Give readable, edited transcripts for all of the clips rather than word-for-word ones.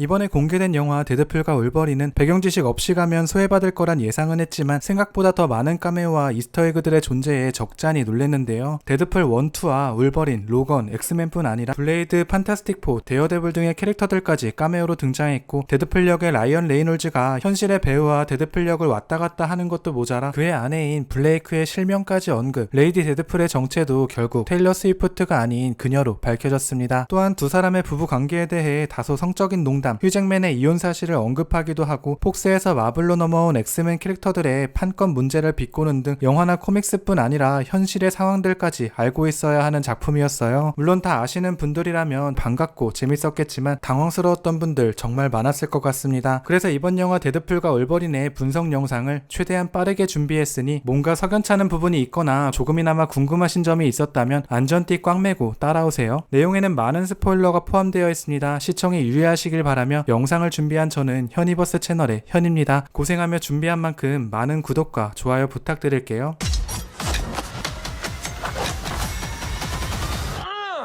이번에 공개된 영화 데드풀과 울버린은 배경 지식 없이 가면 소외받을 거란 예상은 했지만 생각보다 더 많은 카메오와 이스터에그들의 존재에 적잖이 놀랬는데요. 데드풀 1, 2와 울버린, 로건, 엑스맨뿐 아니라 블레이드, 판타스틱4, 데어데블 등의 캐릭터들까지 카메오로 등장했고, 데드풀 역의 라이언 레이놀즈가 현실의 배우와 데드풀 역을 왔다 갔다 하는 것도 모자라 그의 아내인 블레이크의 실명까지 언급, 레이디 데드풀의 정체도 결국 테일러 스위프트가 아닌 그녀로 밝혀졌습니다. 또한 두 사람의 부부 관계에 대해 다소 성적인 농담, 휴잭맨의 이혼 사실을 언급하기도 하고, 폭스에서 마블로 넘어온 엑스맨 캐릭터들의 판권 문제를 비꼬는 등 영화나 코믹스뿐 아니라 현실의 상황들까지 알고 있어야 하는 작품이었어요. 물론 다 아시는 분들이라면 반갑고 재밌었겠지만 당황스러웠던 분들 정말 많았을 것 같습니다. 그래서 이번 영화 데드풀과 울버린의 분석 영상을 최대한 빠르게 준비했으니 뭔가 석연찮은 부분이 있거나 조금이나마 궁금하신 점이 있었다면 안전띠 꽉 매고 따라오세요. 내용에는 많은 스포일러가 포함되어 있습니다. 시청에 유의하시길 바라며 영상을 준비한 저는 현이버스 채널의 현입니다. 고생하며 준비한 만큼 많은 구독과 좋아요 부탁드릴게요.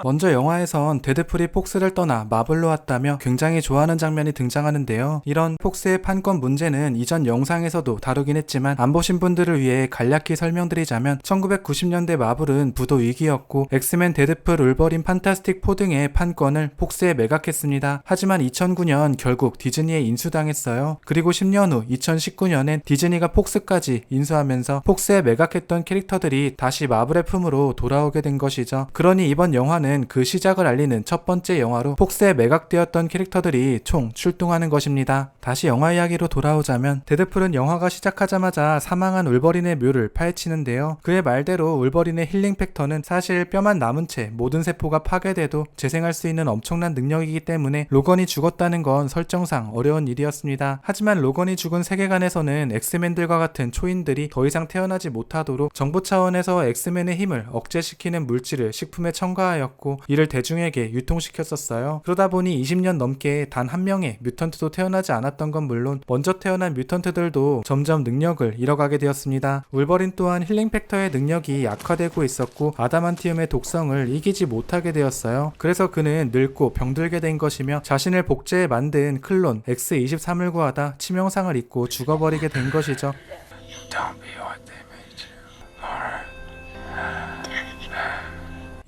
먼저 영화에선 데드풀이 폭스를 떠나 마블로 왔다며 굉장히 좋아하는 장면이 등장하는데요. 이런 폭스의 판권 문제는 이전 영상에서도 다루긴 했지만 안 보신 분들을 위해 간략히 설명드리자면 1990년대 마블은 부도 위기였고 엑스맨, 데드풀, 울버린, 판타스틱4 등의 판권을 폭스에 매각했습니다. 하지만 2009년 결국 디즈니에 인수당했어요. 그리고 10년 후 2019년엔 디즈니가 폭스까지 인수하면서 폭스에 매각했던 캐릭터들이 다시 마블의 품으로 돌아오게 된 것이죠. 그러니 이번 영화는 그 시작을 알리는 첫 번째 영화로 폭스에 매각되었던 캐릭터들이 총 출동하는 것입니다. 다시 영화 이야기로 돌아오자면 데드풀은 영화가 시작하자마자 사망한 울버린의 묘를 파헤치는데요. 그의 말대로 울버린의 힐링 팩터는 사실 뼈만 남은 채 모든 세포가 파괴돼도 재생할 수 있는 엄청난 능력이기 때문에 로건이 죽었다는 건 설정상 어려운 일이었습니다. 하지만 로건이 죽은 세계관에서는 엑스맨들과 같은 초인들이 더 이상 태어나지 못하도록 정부 차원에서 엑스맨의 힘을 억제시키는 물질을 식품에 첨가하였고 이를 대중에게 유통시켰었어요. 그러다 보니 20년 넘게 단 한 명의 뮤턴트도 태어나지 않았던 건 물론 먼저 태어난 뮤턴트들도 점점 능력을 잃어가게 되었습니다. 울버린 또한 힐링 팩터의 능력이 약화되고 있었고 아다만티움의 독성을 이기지 못하게 되었어요. 그래서 그는 늙고 병들게 된 것이며 자신을 복제해 만든 클론 X23을 구하다 치명상을 입고 죽어버리게 된 것이죠.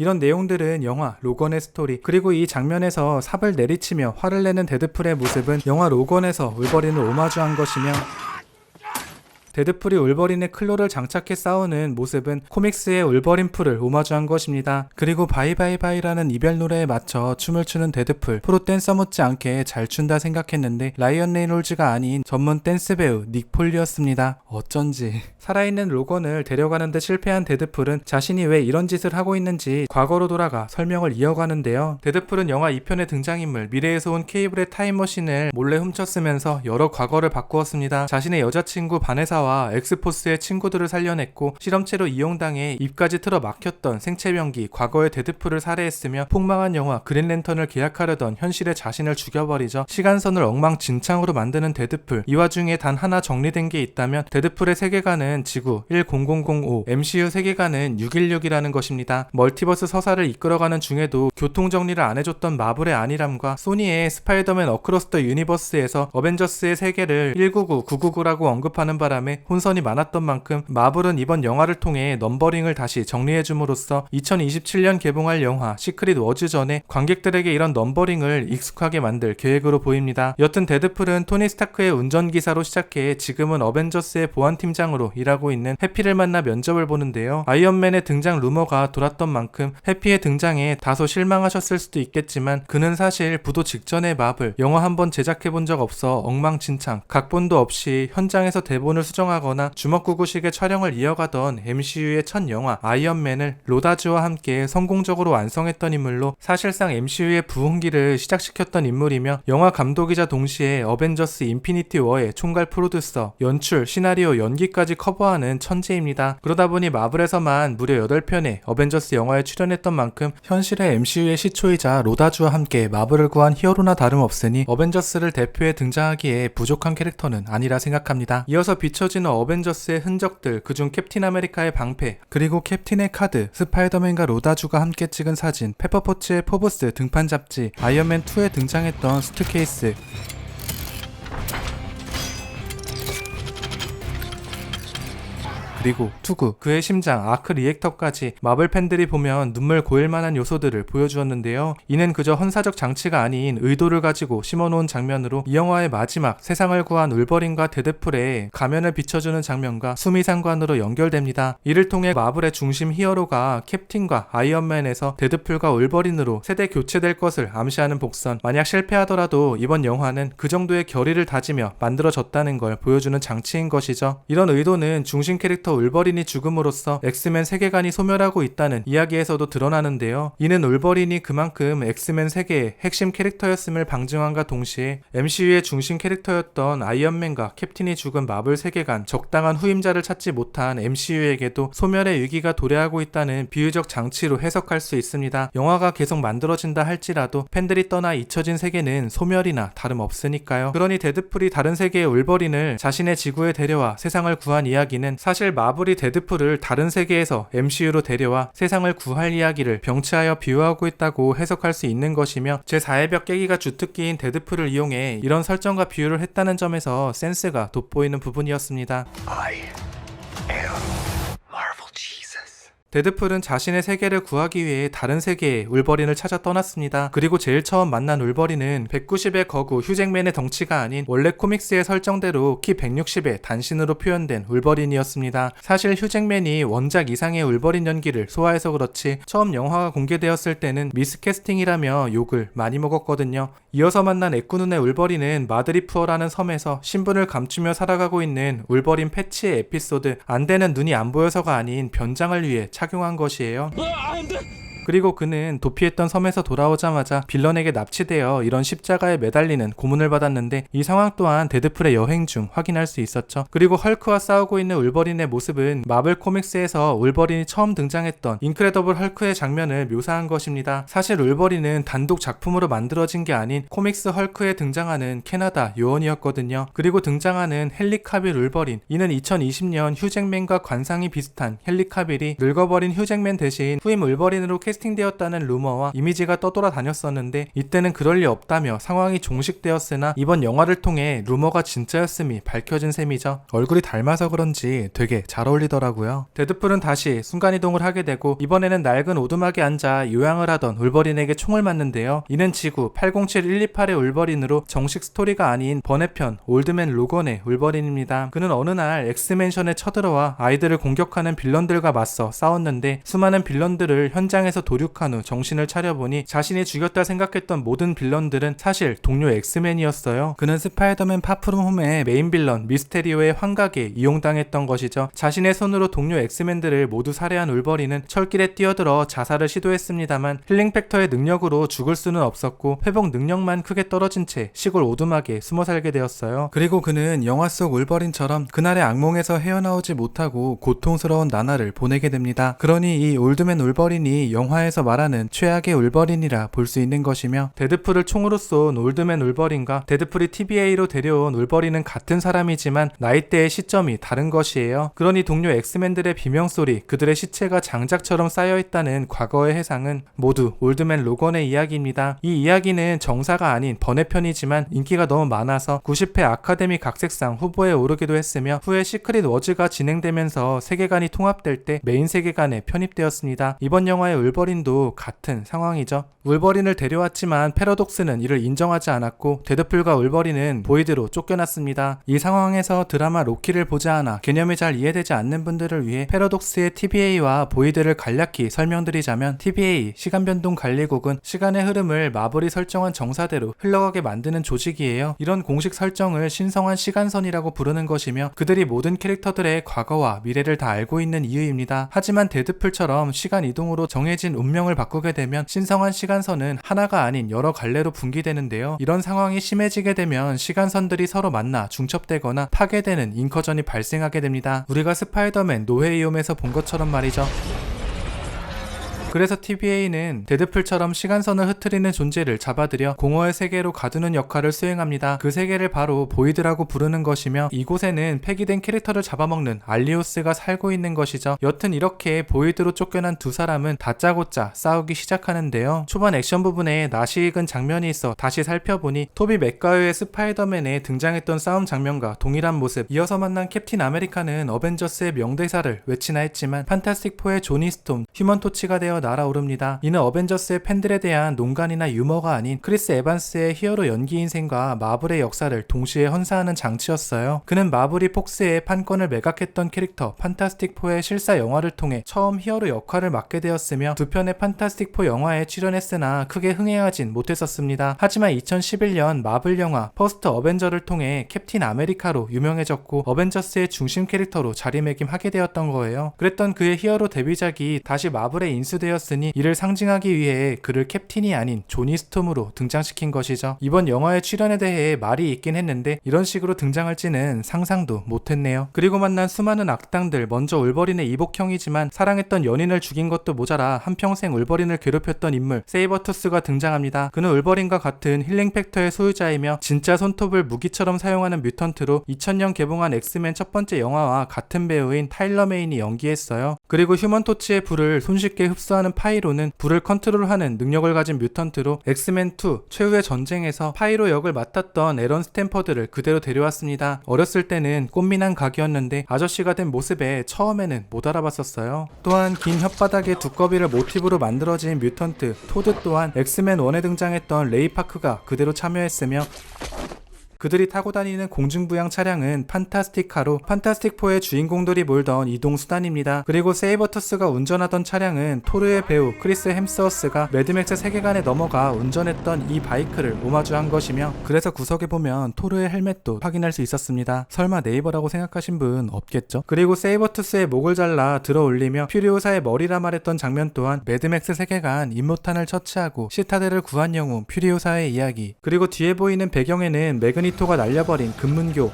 이런 내용들은 영화 로건의 스토리, 그리고 이 장면에서 삽을 내리치며 화를 내는 데드풀의 모습은 영화 로건에서 울버린을 오마주한 것이며, 데드풀이 울버린의 클로를 장착해 싸우는 모습은 코믹스의 울버린 풀을 오마주한 것입니다. 그리고 바이바이바이라는 이별 노래에 맞춰 춤을 추는 데드풀, 프로 댄서 못지않게 잘 춘다 생각했는데 라이언 레이놀즈가 아닌 전문 댄스 배우 닉 폴리였습니다. 어쩐지. 살아있는 로건을 데려가는데 실패한 데드풀은 자신이 왜 이런 짓을 하고 있는지 과거로 돌아가 설명을 이어가는데요. 데드풀은 영화 2편의 등장인물 미래에서 온 케이블의 타임머신을 몰래 훔쳤으면서 여러 과거를 바꾸었습니다. 자신의 여자친구 바네사와 엑스포스의 친구들을 살려냈고 실험체로 이용당해 입까지 틀어 막혔던 생체병기 과거의 데드풀을 살해했으며 폭망한 영화 그린랜턴을 계약하려던 현실의 자신을 죽여버리죠. 시간선을 엉망진창으로 만드는 데드풀. 이 와중에 단 하나 정리된 게 있다면 데드풀의 세계관은 지구 10005, MCU 세계관은 616이라는 것입니다. 멀티버스 서사를 이끌어가는 중에도 교통정리를 안 해줬던 마블의 안일함과 소니의 스파이더맨 어크로스 더 유니버스에서 어벤져스의 세계를 199, 999라고 언급하는 바람에 혼선이 많았던 만큼 마블은 이번 영화를 통해 넘버링을 다시 정리해줌으로써 2027년 개봉할 영화 시크릿 워즈 전에 관객들에게 이런 넘버링을 익숙하게 만들 계획으로 보입니다. 여튼 데드풀은 토니 스타크의 운전기사로 시작해 지금은 어벤져스의 보안팀장으로 일하고 있는 해피를 만나 면접을 보는데요. 아이언맨의 등장 루머가 돌았던 만큼 해피의 등장에 다소 실망하셨을 수도 있겠지만 그는 사실 부도 직전의 마블 영화 한 번 제작해본 적 없어 엉망진창 각본도 없이 현장에서 대본을 수정하거나 주먹구구식의 촬영을 이어가던 MCU의 첫 영화 아이언맨을 로다즈와 함께 성공적으로 완성했던 인물로 사실상 MCU의 부흥기를 시작시켰던 인물이며 영화 감독이자 동시에 어벤져스 인피니티 워의 총괄 프로듀서, 연출, 시나리오, 연기까지 커버하는 천재입니다. 그러다 보니 마블에서만 무려 8편의 어벤져스 영화에 출연했던 만큼 현실의 MCU의 시초이자 로다주와 함께 마블을 구한 히어로나 다름없으니 어벤져스를 대표해 등장하기에 부족한 캐릭터는 아니라 생각합니다. 이어서 비춰 이어지는 어벤져스의 흔적들, 그중 캡틴 아메리카의 방패, 그리고 캡틴의 카드, 스파이더맨과 로다주가 함께 찍은 사진, 페퍼포츠의 포브스 등판 잡지, 아이언맨 2에 등장했던 수트케이스, 그리고 투구, 그의 심장, 아크 리액터까지 마블 팬들이 보면 눈물 고일 만한 요소들을 보여주었는데요. 이는 그저 헌사적 장치가 아닌 의도를 가지고 심어놓은 장면으로 이 영화의 마지막 세상을 구한 울버린과 데드풀의 가면을 비춰주는 장면과 수미상관으로 연결됩니다. 이를 통해 마블의 중심 히어로가 캡틴과 아이언맨에서 데드풀과 울버린으로 세대 교체될 것을 암시하는 복선, 만약 실패하더라도 이번 영화는 그 정도의 결의를 다지며 만들어졌다는 걸 보여주는 장치인 것이죠. 이런 의도는 중심 캐릭터 울버린이 죽음으로써 엑스맨 세계관이 소멸하고 있다는 이야기에서도 드러나는데요. 이는 울버린이 그만큼 엑스맨 세계의 핵심 캐릭터였음을 방증함과 동시에 MCU의 중심 캐릭터였던 아이언맨과 캡틴이 죽은 마블 세계관, 적당한 후임자를 찾지 못한 MCU에게도 소멸의 위기가 도래하고 있다는 비유적 장치로 해석할 수 있습니다. 영화가 계속 만들어진다 할지라도 팬들이 떠나 잊혀진 세계는 소멸이나 다름없으니까요. 그러니 데드풀이 다른 세계의 울버린을 자신의 지구에 데려와 세상을 구한 이야기는 사실 마블이 데드풀을 다른 세계에서 MCU로 데려와 세상을 구할 이야기를 병치하여 비유하고 있다고 해석할 수 있는 것이며, 제4의 벽 깨기가 주특기인 데드풀을 이용해 이런 설정과 비유를 했다는 점에서 센스가 돋보이는 부분이었습니다. 데드풀은 자신의 세계를 구하기 위해 다른 세계의 울버린을 찾아 떠났습니다. 그리고 제일 처음 만난 울버린은 190의 거구 휴잭맨의 덩치가 아닌 원래 코믹스의 설정대로 키 160의 단신으로 표현된 울버린이었습니다. 사실 휴잭맨이 원작 이상의 울버린 연기를 소화해서 그렇지 처음 영화가 공개되었을 때는 미스캐스팅이라며 욕을 많이 먹었거든요. 이어서 만난 애꾸눈의 울버린은 마드리푸어라는 섬에서 신분을 감추며 살아가고 있는 울버린 패치의 에피소드, 안되는 눈이 안 보여서가 아닌 변장을 위해 착용한 것이에요. 그리고 그는 도피했던 섬에서 돌아오자마자 빌런에게 납치되어 이런 십자가에 매달리는 고문을 받았는데, 이 상황 또한 데드풀의 여행 중 확인할 수 있었죠. 그리고 헐크와 싸우고 있는 울버린의 모습은 마블 코믹스에서 울버린이 처음 등장했던 인크레더블 헐크의 장면을 묘사한 것입니다. 사실 울버린은 단독 작품으로 만들어진 게 아닌 코믹스 헐크에 등장하는 캐나다 요원이었거든요. 그리고 등장하는 헨리 카빌 울버린, 이는 2020년 휴잭맨과 관상이 비슷한 헨리 카빌이 늙어버린 휴잭맨 대신 후임 울버린으로 캐스팅되었다는 루머와 이미지가 떠돌아다녔었는데, 이때는 그럴 리 없다며 상황이 종식되었으나 이번 영화를 통해 루머가 진짜였음이 밝혀진 셈이죠. 얼굴이 닮아서 그런지 되게 잘 어울리더라고요. 데드풀은 다시 순간이동을 하게 되고 이번에는 낡은 오두막에 앉아 요양을 하던 울버린에게 총을 맞는데요. 이는 지구 807128의 울버린으로 정식 스토리가 아닌 번외편 올드맨 로건의 울버린입니다. 그는 어느 날 엑스맨션에 쳐들어와 아이들을 공격하는 빌런들과 맞서 싸웠는데, 수많은 빌런들을 현장에서 도륙한 후 정신을 차려보니 자신이 죽였다 생각했던 모든 빌런들은 사실 동료 엑스맨이었어요. 그는 스파이더맨 파프롬 홈의 메인 빌런 미스테리오의 환각에 이용당했던 것이죠. 자신의 손으로 동료 엑스맨들을 모두 살해한 울버린은 철길에 뛰어들어 자살을 시도했습니다만 힐링 팩터의 능력으로 죽을 수는 없었고 회복 능력만 크게 떨어진 채 시골 오두막에 숨어 살게 되었어요. 그리고 그는 영화 속 울버린처럼 그날의 악몽에서 헤어나오지 못하고 고통스러운 나날을 보내게 됩니다. 그러니 이 올드맨 울버린이 영화에서 말하는 최악의 울버린이라 볼 수 있는 것이며, 데드풀을 총으로 쏜 올드맨 울버린과 데드풀이 TVA로 데려온 울버린은 같은 사람이지만 나이대의 시점이 다른 것이에요. 그러니 동료 엑스맨들의 비명소리, 그들의 시체가 장작처럼 쌓여있다는 과거의 해상은 모두 올드맨 로건의 이야기입니다. 이 이야기는 정사가 아닌 번외편이지만 인기가 너무 많아서 90회 아카데미 각색상 후보에 오르기도 했으며, 후에 시크릿 워즈가 진행되면서 세계관이 통합될 때 메인 세계관에 편입되었습니다. 이번 영화의 울버린도 같은 상황이죠. 울버린을 데려왔지만 패러독스는 이를 인정하지 않았고 데드풀과 울버린은 보이드로 쫓겨났습니다. 이 상황에서 드라마 로키를 보지 않아 개념이 잘 이해되지 않는 분들을 위해 패러독스의 TVA와 보이드를 간략히 설명드리자면, TVA 시간변동 관리국은 시간의 흐름을 마블이 설정한 정사대로 흘러가게 만드는 조직이에요. 이런 공식 설정을 신성한 시간선이라고 부르는 것이며, 그들이 모든 캐릭터들의 과거와 미래를 다 알고 있는 이유입니다. 하지만 데드풀처럼 시간 이동으로 정해진 운명을 바꾸게 되면 신성한 시간선은 하나가 아닌 여러 갈래로 분기되는데요. 이런 상황이 심해지게 되면 시간선들이 서로 만나 중첩되거나 파괴되는 인커전이 발생하게 됩니다. 우리가 스파이더맨 노웨이홈에서 본 것처럼 말이죠. 그래서 TVA는 데드풀처럼 시간선을 흐트리는 존재를 잡아들여 공허의 세계로 가두는 역할을 수행합니다. 그 세계를 바로 보이드라고 부르는 것이며 이곳에는 폐기된 캐릭터를 잡아먹는 알리오스가 살고 있는 것이죠. 여튼 이렇게 보이드로 쫓겨난 두 사람은 다짜고짜 싸우기 시작하는데요. 초반 액션 부분에 낯이 익은 장면이 있어 다시 살펴보니 토비 맥과이어의 스파이더맨에 등장했던 싸움 장면과 동일한 모습, 이어서 만난 캡틴 아메리카는 어벤져스의 명대사를 외치나 했지만 판타스틱4의 조니 스톰, 휴먼 토치가 되어 날아오릅니다. 이는 어벤져스의 팬들에 대한 농간이나 유머가 아닌 크리스 에반스의 히어로 연기 인생과 마블의 역사를 동시에 헌사하는 장치였어요. 그는 마블이 폭스의 판권을 매각했던 캐릭터 판타스틱4의 실사 영화를 통해 처음 히어로 역할을 맡게 되었으며 두 편의 판타스틱4 영화에 출연했으나 크게 흥행하진 못했었습니다. 하지만 2011년 마블 영화 퍼스트 어벤져를 통해 캡틴 아메리카로 유명해졌고 어벤져스의 중심 캐릭터로 자리매김하게 되었던 거예요. 그랬던 그의 히어로 데뷔작이 다시 마블에 인수되었으니 이를 상징하기 위해 그를 캡틴이 아닌 조니 스톰으로 등장시킨 것이죠. 이번 영화의 출연에 대해 말이 있긴 했는데 이런 식으로 등장할지는 상상도 못했네요. 그리고 만난 수많은 악당들, 먼저 울버린의 이복형이지만 사랑했던 연인을 죽인 것도 모자라 한평생 울버린을 괴롭혔던 인물 세이버투스가 등장합니다. 그는 울버린과 같은 힐링 팩터의 소유자이며 진짜 손톱을 무기처럼 사용하는 뮤턴트로 2000년 개봉한 엑스맨 첫 번째 영화와 같은 배우인 타일러 메인이 연기했어요. 그리고 휴먼 토치의 불을 손쉽게 흡수하는 파이로는 불을 컨트롤하는 능력을 가진 뮤턴트로 엑스맨2 최후의 전쟁에서 파이로 역을 맡았던 에런 스탠퍼드를 그대로 데려왔습니다. 어렸을 때는 꽃미남 각이었는데 아저씨가 된 모습에 처음에는 못 알아봤었어요. 또한 긴 혓바닥의 두꺼비를 모티브로 만들어진 뮤턴트 토드 또한 엑스맨 1에 등장했던 레이 파크가 그대로 참여했으며 그들이 타고 다니는 공중부양 차량은 판타스틱카로 판타스틱4의 주인공들이 몰던 이동수단입니다. 그리고 세이버투스가 운전하던 차량은 토르의 배우 크리스 햄스워스가 매드맥스 세계관에 넘어가 운전했던 이 바이크를 오마주한 것이며 그래서 구석에 보면 토르의 헬멧도 확인할 수 있었습니다. 설마 네이버라고 생각하신 분 없겠죠? 그리고 세이버투스의 목을 잘라 들어 올리며 퓨리오사의 머리라 말했던 장면 또한 매드맥스 세계관 임모탄을 처치하고 시타델을 구한 영웅 퓨리오사의 이야기, 그리고 뒤에 보이는 배경에는 매그니토가 날려버린 금문교,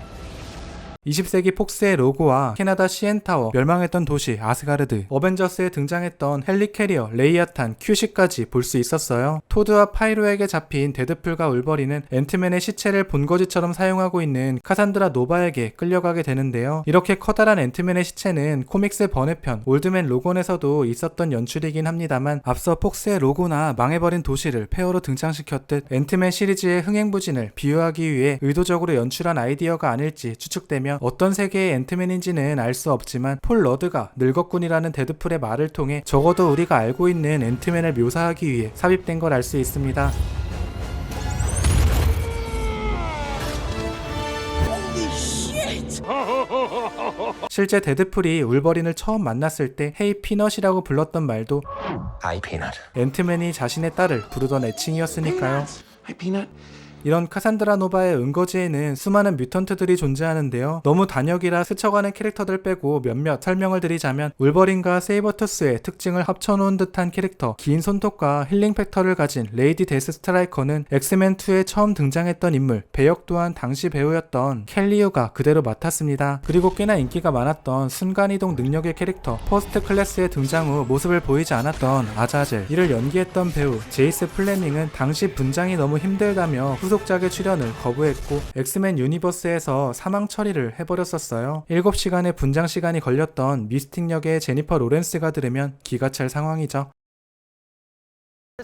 20세기 폭스의 로고와 캐나다 CN타워, 멸망했던 도시 아스가르드, 어벤져스에 등장했던 헬리캐리어, 레이아탄, 큐시까지 볼 수 있었어요. 토드와 파이로에게 잡힌 데드풀과 울버린은 앤트맨의 시체를 본거지처럼 사용하고 있는 카산드라 노바에게 끌려가게 되는데요. 이렇게 커다란 앤트맨의 시체는 코믹스 번외편 올드맨 로건에서도 있었던 연출이긴 합니다만 앞서 폭스의 로고나 망해버린 도시를 폐허로 등장시켰듯 앤트맨 시리즈의 흥행부진을 비유하기 위해 의도적으로 연출한 아이디어가 아닐지 추측되며 어떤 세계의 앤트맨인지는 알 수 없지만 폴 러드가 늙었군이라는 데드풀의 말을 통해 적어도 우리가 알고 있는 앤트맨을 묘사하기 위해 삽입된 걸 알 수 있습니다. 실제 데드풀이 울버린을 처음 만났을 때 헤이 피넛이라고 불렀던 말도 Hi, Peanut. 앤트맨이 자신의 딸을 부르던 애칭이었으니까요. Hi, Peanut. 이런 카산드라 노바의 은거지에는 수많은 뮤턴트들이 존재하는데요. 너무 단역이라 스쳐가는 캐릭터들 빼고 몇몇 설명을 드리자면 울버린과 세이버투스의 특징을 합쳐놓은 듯한 캐릭터, 긴 손톱과 힐링 팩터를 가진 레이디 데스 스트라이커는 엑스맨2에 처음 등장했던 인물, 배역 또한 당시 배우였던 켈리우가 그대로 맡았습니다. 그리고 꽤나 인기가 많았던 순간이동 능력의 캐릭터 퍼스트 클래스의 등장 후 모습을 보이지 않았던 아자젤, 이를 연기했던 배우 제이스 플래밍은 당시 분장이 너무 힘들다며 후속작의 출연을 거부했고 엑스맨 유니버스에서 사망 처리를 해버렸었어요. 7시간의 분장 시간이 걸렸던 미스틱 역의 제니퍼 로렌스가 들으면 기가 찰 상황이죠.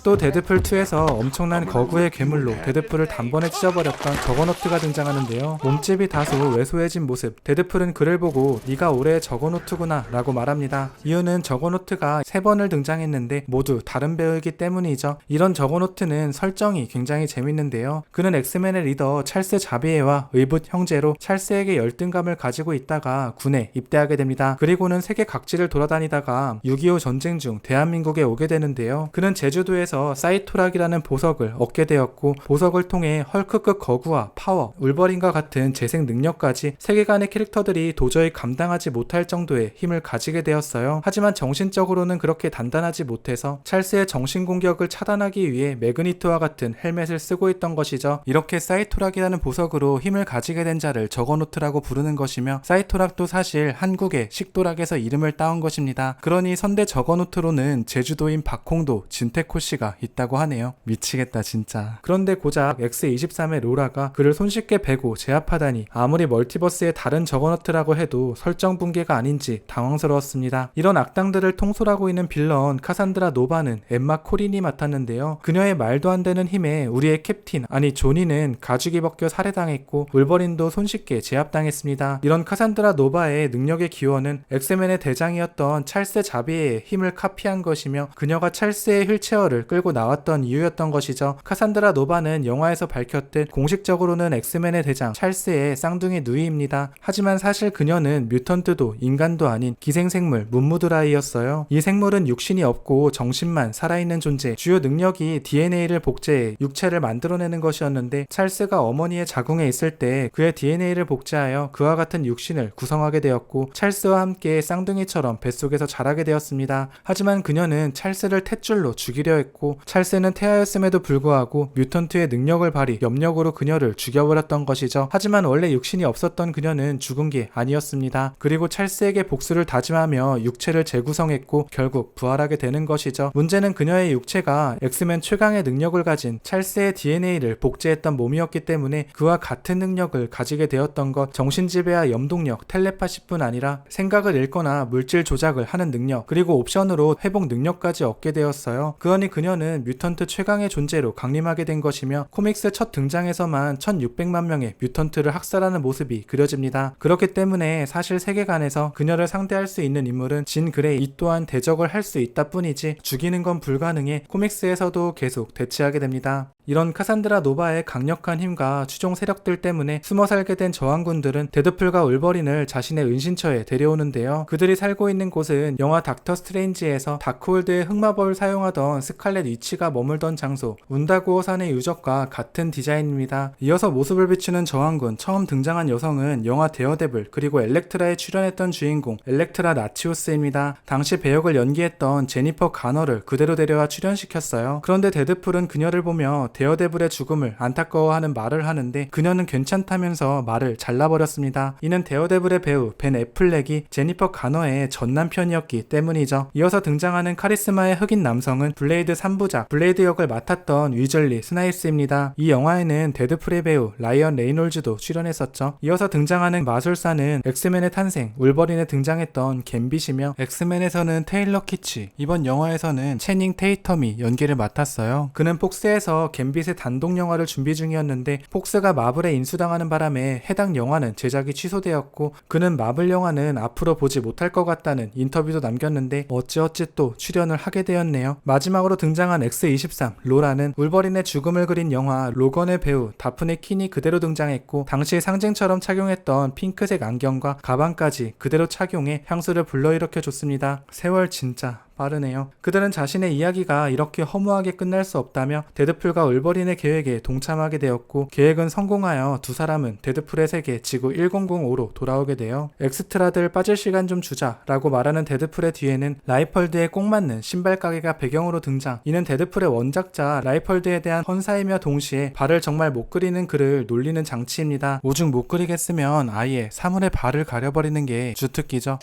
또 데드풀2에서 엄청난 거구의 괴물로 데드풀을 단번에 찢어버렸던 저거노트가 등장하는데요. 몸집이 다소 왜소해진 모습, 데드풀은 그를 보고 네가 올해 저거노트구나 라고 말합니다. 이유는 저거노트가 3번을 등장했는데 모두 다른 배우이기 때문이죠. 이런 저거노트는 설정이 굉장히 재밌는데요. 그는 엑스맨의 리더 찰스 자비에와 의붓 형제로 찰스에게 열등감을 가지고 있다가 군에 입대하게 됩니다. 그리고는 세계 각지를 돌아다니다가 6.25 전쟁 중 대한민국에 오게 되는데요. 그는 제주도에 2부에서 사이토락이라는 보석을 얻게 되었고, 보석을 통해 헐크급 거구와 파워, 울버린과 같은 재생 능력까지 세계관의 캐릭터들이 도저히 감당하지 못할 정도의 힘을 가지게 되었어요. 하지만 정신적으로는 그렇게 단단하지 못해서 찰스의 정신 공격을 차단하기 위해 매그니트와 같은 헬멧을 쓰고 있던 것이죠. 이렇게 사이토락이라는 보석으로 힘을 가지게 된 자를 저거노트라고 부르는 것이며, 사이토락도 사실 한국의 식도락에서 이름을 따온 것입니다. 그러니 선대 저거노트로는 제주도인 박홍도, 진태코 씨가 있다고 하네요. 미치겠다 진짜. 그런데 고작 X23의 로라가 그를 손쉽게 베고 제압하다니, 아무리 멀티버스의 다른 저거노트라고 해도 설정 붕괴가 아닌지 당황스러웠습니다. 이런 악당들을 통솔하고 있는 빌런 카산드라 노바는 엠마 코린이 맡았는데요. 그녀의 말도 안 되는 힘에 우리의 캡틴, 아니 조니는 가죽이 벗겨 살해당했고, 울버린도 손쉽게 제압당했습니다. 이런 카산드라 노바의 능력의 기원은 엑스맨의 대장이었던 찰스 자비에의 힘을 카피한 것이며, 그녀가 찰스의 휠체어를 끌고 나왔던 이유였던 것이죠. 카산드라 노바는 영화에서 밝혔듯 공식적으로는 엑스맨의 대장 찰스의 쌍둥이 누이입니다. 하지만 사실 그녀는 뮤턴트도 인간도 아닌 기생생물 문무드라이였어요. 이 생물은 육신이 없고 정신만 살아있는 존재, 주요 능력이 DNA를 복제해 육체를 만들어내는 것이었는데, 찰스가 어머니의 자궁에 있을 때 그의 DNA를 복제하여 그와 같은 육신을 구성하게 되었고, 찰스와 함께 쌍둥이처럼 뱃속에서 자라게 되었습니다. 하지만 그녀는 찰스를 탯줄로 죽이려 했고, 찰스는 태아였음에도 불구하고 뮤턴트의 능력을 발휘, 염력으로 그녀를 죽여버렸던 것이죠. 하지만 원래 육신이 없었던 그녀는 죽은 게 아니었습니다. 그리고 찰스에게 복수를 다짐하며 육체를 재구성했고 결국 부활하게 되는 것이죠. 문제는 그녀의 육체가 엑스맨 최강의 능력을 가진 찰스의 DNA를 복제했던 몸이었기 때문에 그와 같은 능력을 가지게 되었던 것, 정신지배와 염동력, 텔레파시뿐 아니라 생각을 읽거나 물질 조작을 하는 능력, 그리고 옵션으로 회복 능력까지 얻게 되었어요. 그러니 그녀는 뮤턴트 최강의 존재로 강림하게 된 것이며, 코믹스 첫 등장에서만 1600만 명의 뮤턴트를 학살하는 모습이 그려집니다. 그렇기 때문에 사실 세계관에서 그녀를 상대할 수 있는 인물은 진 그레이, 이 또한 대적을 할 수 있다 뿐이지 죽이는 건 불가능해 코믹스에서도 계속 대치하게 됩니다. 이런 카산드라 노바의 강력한 힘과 추종 세력들 때문에 숨어 살게 된 저항군들은 데드풀과 울버린을 자신의 은신처에 데려오는데요. 그들이 살고 있는 곳은 영화 닥터 스트레인지에서 다크홀드의 흑마법을 사용하던 스칼렛 위치가 머물던 장소, 운다구어산의 유적과 같은 디자인입니다. 이어서 모습을 비추는 저항군, 처음 등장한 여성은 영화 데어데블 그리고 엘렉트라에 출연했던 주인공 엘렉트라 나치우스입니다. 당시 배역을 연기했던 제니퍼 가너를 그대로 데려와 출연시켰어요. 그런데 데드풀은 그녀를 보며 데어데블의 죽음을 안타까워하는 말을 하는데, 그녀는 괜찮다면서 말을 잘라버렸습니다. 이는 데어데블의 배우 벤 애플렉이 제니퍼 가너의 전 남편이었기 때문이죠. 이어서 등장하는 카리스마의 흑인 남성은 블레이드 3부작 블레이드 역을 맡았던 위즐리 스나이프스입니다. 이 영화에는 데드풀의 배우 라이언 레이놀즈도 출연했었죠. 이어서 등장하는 마술사는 엑스맨의 탄생, 울버린에 등장했던 갬빗이며, 엑스맨에서는 테일러 키치, 이번 영화에서는 채닝 테이텀이 연기를 맡았어요. 그는 폭스에서 갬빗의 단독 영화를 준비 중이었는데, 폭스가 마블에 인수당하는 바람에 해당 영화는 제작이 취소되었고, 그는 마블 영화는 앞으로 보지 못할 것 같다는 인터뷰도 남겼는데 어찌어찌 또 출연을 하게 되었네요. 마지막으로 등장한 X23 로라는 울버린의 죽음을 그린 영화 로건의 배우 다프네 킨이 그대로 등장했고, 당시 상징처럼 착용했던 핑크색 안경과 가방까지 그대로 착용해 향수를 불러일으켜 줬습니다. 세월 진짜 빠르네요. 그들은 자신의 이야기가 이렇게 허무하게 끝날 수 없다며 데드풀과 울버린의 계획에 동참하게 되었고, 계획은 성공하여 두 사람은 데드풀의 세계 지구 1005로 돌아오게 돼요. 엑스트라들 빠질 시간 좀 주자 라고 말하는 데드풀의 뒤에는 라이펄드에 꼭 맞는 신발 가게가 배경으로 등장. 이는 데드풀의 원작자 라이펄드에 대한 헌사이며 동시에 발을 정말 못 그리는 그를 놀리는 장치입니다. 오죽 못 그리겠으면 아예 사물의 발을 가려버리는 게 주특기죠.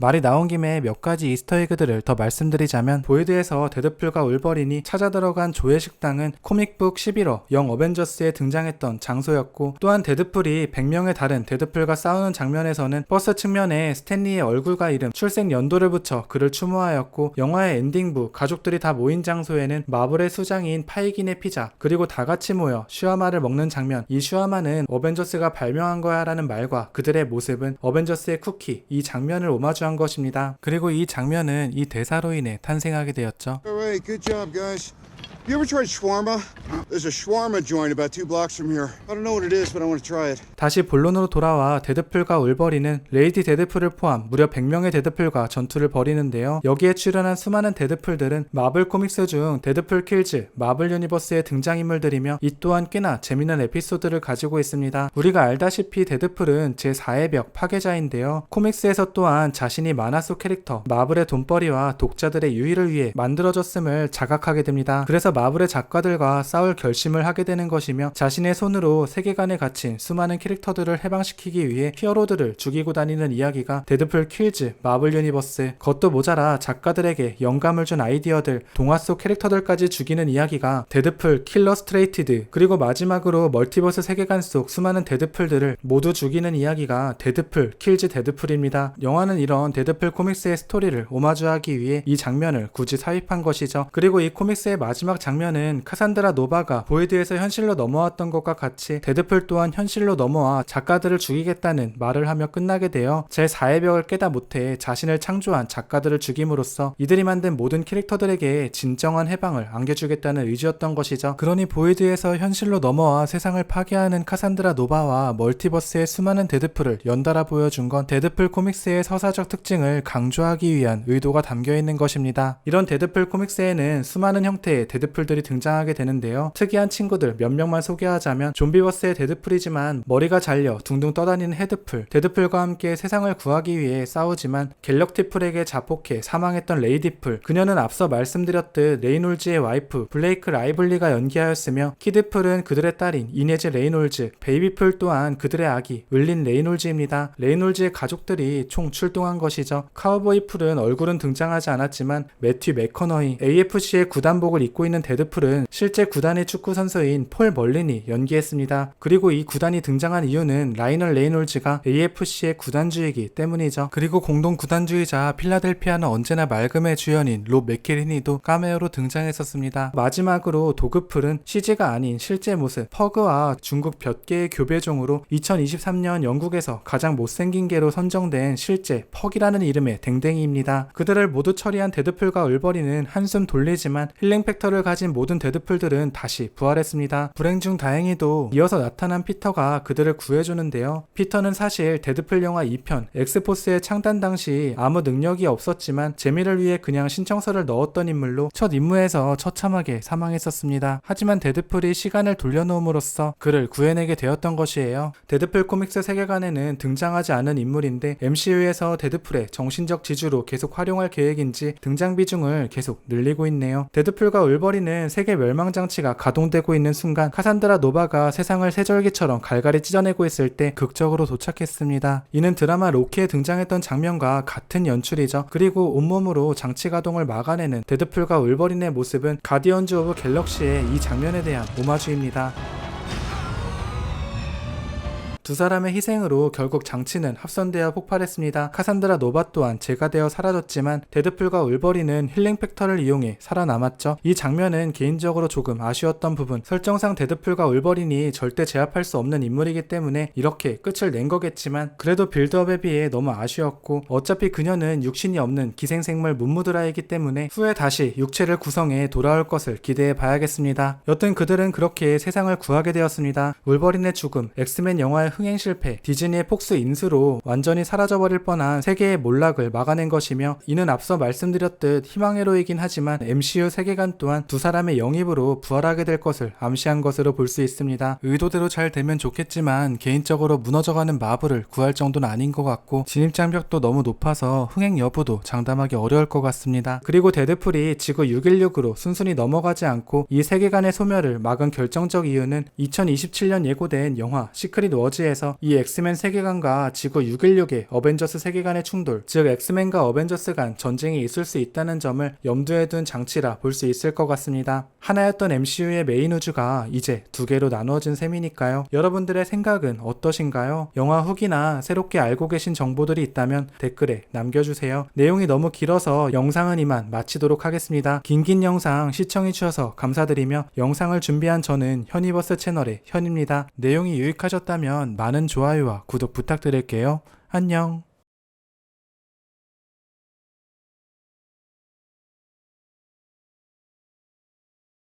말이 나온 김에 몇 가지 이스터에그들을 더 말씀드리자면, 보이드에서 데드풀과 울버린이 찾아 들어간 조의 식당은 코믹북 11호 영 어벤져스에 등장했던 장소였고, 또한 데드풀이 100명의 다른 데드풀과 싸우는 장면에서는 버스 측면에 스탠리의 얼굴과 이름, 출생 연도를 붙여 그를 추모하였고, 영화의 엔딩부 가족들이 다 모인 장소에는 마블의 수장인 파이긴의 피자, 그리고 다 같이 모여 슈아마를 먹는 장면, 이 슈아마는 어벤져스가 발명한 거야 라는 말과 그들의 모습은 어벤져스의 쿠키, 이 장면을 오마주한 것입니다. 그리고 이 장면은 이 대사로 인해 탄생하게 되었죠. Alright, good job, guys. You ever tried shawarma? There's a shawarma joint about 2 blocks from here. I don't know what it is, but I want to try it. 다시 본론으로 돌아와 데드풀과 울버린은 레이디 데드풀을 포함 무려 100명의 데드풀과 전투를 벌이는데요. 여기에 출연한 수많은 데드풀들은 마블 코믹스 중 데드풀 킬즈, 마블 유니버스의 등장인물들이며 이 또한 꽤나 재미난 에피소드를 가지고 있습니다. 우리가 알다시피 데드풀은 제4의 벽 파괴자인데요. 코믹스에서 또한 자신이 만화 속 캐릭터 마블의 돈벌이와 독자들의 유의를 위해 만들어졌음을 자각하게 됩니다. 그래서 마블의 작가들과 싸울 결심을 하게 되는 것이며 자신의 손으로 세계관에 갇힌 수많은 캐릭터들을 해방시키기 위해 히어로들을 죽이고 다니는 이야기가 데드풀 킬즈 마블 유니버스. 그것도 모자라 작가들에게 영감을 준 아이디어들, 동화 속 캐릭터들까지 죽이는 이야기가 데드풀 킬러스트레이티드. 그리고 마지막으로 멀티버스 세계관 속 수많은 데드풀들을 모두 죽이는 이야기가 데드풀 킬즈 데드풀입니다. 영화는 이런 데드풀 코믹스의 스토리를 오마주하기 위해 이 장면을 굳이 삽입한 것이죠. 그리고 이 코믹스의 마지막 장면은 카산드라 노바가 보이드에서 현실로 넘어왔던 것과 같이 데드풀 또한 현실로 넘어와 작가들을 죽이겠다는 말을 하며 끝나게 되어 제4의 벽을 깨다 못해 자신을 창조한 작가들을 죽임으로써 이들이 만든 모든 캐릭터들에게 진정한 해방을 안겨주겠다는 의지였던 것이죠. 그러니 보이드에서 현실로 넘어와 세상을 파괴하는 카산드라 노바와 멀티버스의 수많은 데드풀을 연달아 보여준 건 데드풀 코믹스의 서사적 특징을 강조하기 위한 의도가 담겨있는 것입니다. 이런 데드풀 코믹스에는 수많은 형태의 데드풀들이 등장하게 되는데요. 특이한 친구들 몇 명만 소개하자면 좀비버스의 데드풀이지만 머리가 잘려 둥둥 떠다니는 헤드풀, 데드풀과 함께 세상을 구하기 위해 싸우지만 갤럭티풀에게 자폭해 사망했던 레이디풀, 그녀는 앞서 말씀드렸듯 레이놀즈의 와이프 블레이크 라이블리가 연기하였으며 키드풀은 그들의 딸인 이네즈 레이놀즈, 베이비풀 또한 그들의 아기 을린 레이놀즈입니다. 레이놀즈의 가족들이 총 출동한 것이죠. 카우보이풀은 얼굴은 등장하지 않았지만 매튜 맥커너이, AFC의 구단복을 입고 있는 데드풀은 실제 구단의 축구 선수인 폴 멀린이 연기했습니다. 그리고 이 구단이 등장한 이유는 라이널 레이놀즈가 AFC의 구단주이기 때문이죠. 그리고 공동 구단주이자 필라델피아는 언제나 맑음의 주연인 롭 맥케리니도 카메오로 등장했었습니다. 마지막으로 도그풀은 CG가 아닌 실제 모습 퍼그와 중국 볕개의 교배종으로 2023년 영국에서 가장 못생긴 개로 선정된 실제 퍽이라는 이름의 댕댕이입니다. 그들을 모두 처리한 데드풀과 울버린은 한숨 돌리지만 힐링 팩터를 가진 모든 데드풀들은 다시 부활했습니다. 불행 중 다행히도 이어서 나타난 피터가 그들을 구해주는데요. 피터는 사실 데드풀 영화 2편 엑스포스의 창단 당시 아무 능력이 없었지만 재미를 위해 그냥 신청서를 넣었던 인물로 첫 임무에서 처참하게 사망했었습니다. 하지만 데드풀이 시간을 돌려놓음으로써 그를 구해내게 되었던 것이에요. 데드풀 코믹스 세계관에는 등장하지 않은 인물인데 MCU에서 데드풀의 정신적 지주로 계속 활용할 계획인지 등장 비중을 계속 늘리고 있네요. 데드풀과 울버린은 세계 멸망장치가 가동되고 있는 순간 카산드라 노바가 세상을 새절기처럼 갈갈이 찢어내고 있을 때 극적으로 도착했습니다. 이는 드라마 로키에 등장했던 장면과 같은 연출이죠. 그리고 온몸으로 장치 가동을 막아내는 데드풀과 울버린의 모습은 가디언즈 오브 갤럭시의 이 장면에 대한 오마주입니다. 두 사람의 희생으로 결국 장치는 합선되어 폭발했습니다. 카산드라 노바 또한 재가 되어 사라졌지만 데드풀과 울버린은 힐링 팩터를 이용해 살아남았죠. 이 장면은 개인적으로 조금 아쉬웠던 부분, 설정상 데드풀과 울버린이 절대 제압할 수 없는 인물이기 때문에 이렇게 끝을 낸 거겠지만 그래도 빌드업에 비해 너무 아쉬웠고 어차피 그녀는 육신이 없는 기생생물 문무드라이기 때문에 후에 다시 육체를 구성해 돌아올 것을 기대해 봐야겠습니다. 여튼 그들은 그렇게 세상을 구하게 되었습니다. 울버린의 죽음, 엑스맨 영화의 흥행 실패, 디즈니의 폭스 인수로 완전히 사라져버릴 뻔한 세계의 몰락을 막아낸 것이며 이는 앞서 말씀드렸듯 희망회로이긴 하지만 MCU 세계관 또한 두 사람의 영입으로 부활하게 될 것을 암시한 것으로 볼 수 있습니다. 의도대로 잘 되면 좋겠지만 개인적으로 무너져가는 마블을 구할 정도는 아닌 것 같고 진입장벽도 너무 높아서 흥행 여부도 장담하기 어려울 것 같습니다. 그리고 데드풀이 지구 616으로 순순히 넘어가지 않고 이 세계관의 소멸을 막은 결정적 이유는 2027년 예고된 영화 시크릿 워즈에서 이 엑스맨 세계관과 지구 616의 어벤져스 세계관의 충돌, 즉 엑스맨과 어벤져스 간 전쟁이 있을 수 있다는 점을 염두에 둔 장치라 볼 수 있을 것 같습니다. 하나였던 MCU의 메인 우주가 이제 두 개로 나누어진 셈이니까요. 여러분들의 생각은 어떠신가요? 영화 후기나 새롭게 알고 계신 정보들이 있다면 댓글에 남겨주세요. 내용이 너무 길어서 영상은 이만 마치도록 하겠습니다. 긴 영상 시청해주셔서 감사드리며 영상을 준비한 저는 현이버스 채널의 현입니다. 내용이 유익하셨다면 많은 좋아요와 구독 부탁드릴게요. 안녕.